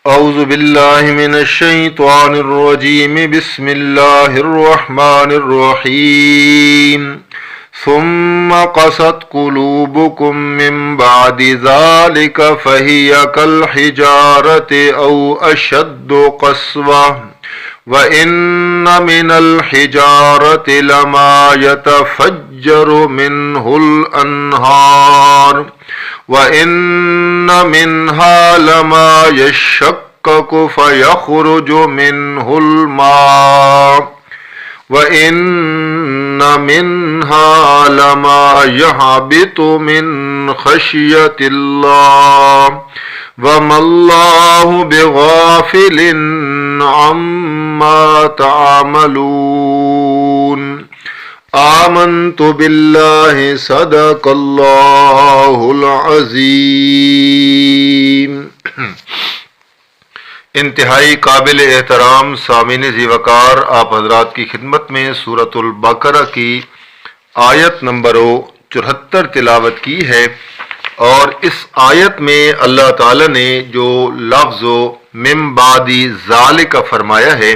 اعوذ باللہ من الشیطان الرجیم بسم اللہ الرحمن الرحیم ثم قست قلوبكم من بعد ذلك فهي كالحجارة أو أشد قسوة وَإِنَّ مِنَ الْحِجَارَةِ لَمَا يَتَفَجَّرُ مِنْهُ الْأَنْهَارُ وَإِنَّ مِنْهَا لَمَا يَشَّقَّقُ فَيَخْرُجُ مِنْهُ الْمَاءُ وَإِنَّ مِنْهَا لَمَا يَهْبِطُ مِنْ خَشْيَةِ اللَّهِ وَمَا اللَّهُ بِغَافِلٍ عَمَّا تَعْمَلُونَ آمنت باللہ صدق اللہ العظیم۔ انتہائی قابل احترام سامعین ذی وقار، آپ حضرات کی خدمت میں سورۃ البقرہ کی آیت نمبر 74 تلاوت کی ہے، اور اس آیت میں اللہ تعالی نے جو لفظ من بعد ذالک فرمایا ہے،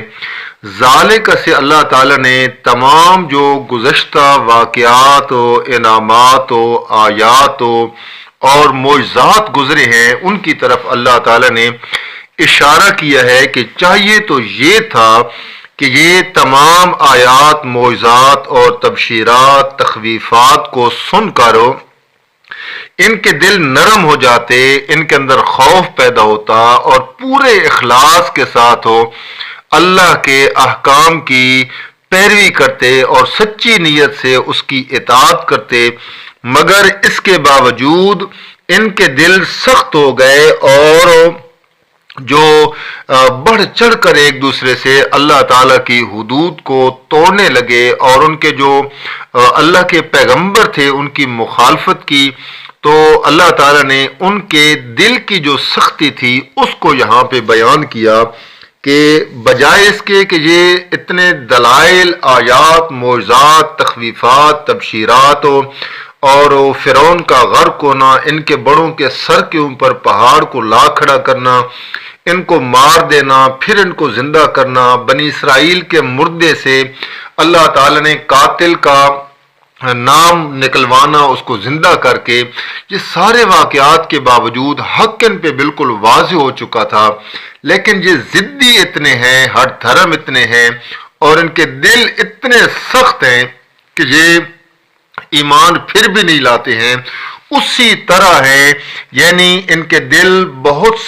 ذالک سے اللہ تعالی نے تمام جو گزشتہ واقعات و انعامات و آیات اور معجزات گزرے ہیں ان کی طرف اللہ تعالی نے اشارہ کیا ہے کہ چاہیے تو یہ تھا کہ یہ تمام آیات، معجزات اور تبشیرات، تخویفات کو سن کر ان کے دل نرم ہو جاتے، ان کے اندر خوف پیدا ہوتا اور پورے اخلاص کے ساتھ اللہ کے احکام کی پیروی کرتے اور سچی نیت سے اس کی اطاعت کرتے، مگر اس کے باوجود ان کے دل سخت ہو گئے اور جو بڑھ چڑھ کر ایک دوسرے سے اللہ تعالیٰ کی حدود کو توڑنے لگے اور ان کے جو اللہ کے پیغمبر تھے ان کی مخالفت کی، تو اللہ تعالیٰ نے ان کے دل کی جو سختی تھی اس کو یہاں پہ بیان کیا کہ بجائے اس کے کہ یہ اتنے دلائل، آیات، معجزات، تخویفات، تبشیرات اور فرعون کا غرق ہونا، ان کے بڑوں کے سر کے اوپر پہاڑ کو لا کھڑا کرنا، ان کو مار دینا، پھر ان کو زندہ کرنا، بنی اسرائیل کے مردے سے اللہ تعالیٰ نے قاتل کا نام نکلوانا، اس کو زندہ کر کے، یہ سارے واقعات کے باوجود حق ان پہ بالکل واضح ہو چکا تھا، لیکن یہ ضدی اتنے ہیں، ہر دھرم اتنے ہیں اور ان کے دل اتنے سخت ہیں کہ یہ ایمان پھر بھی نہیں لاتے ہیں، اسی طرح ہیں، یعنی ان کے دل بہت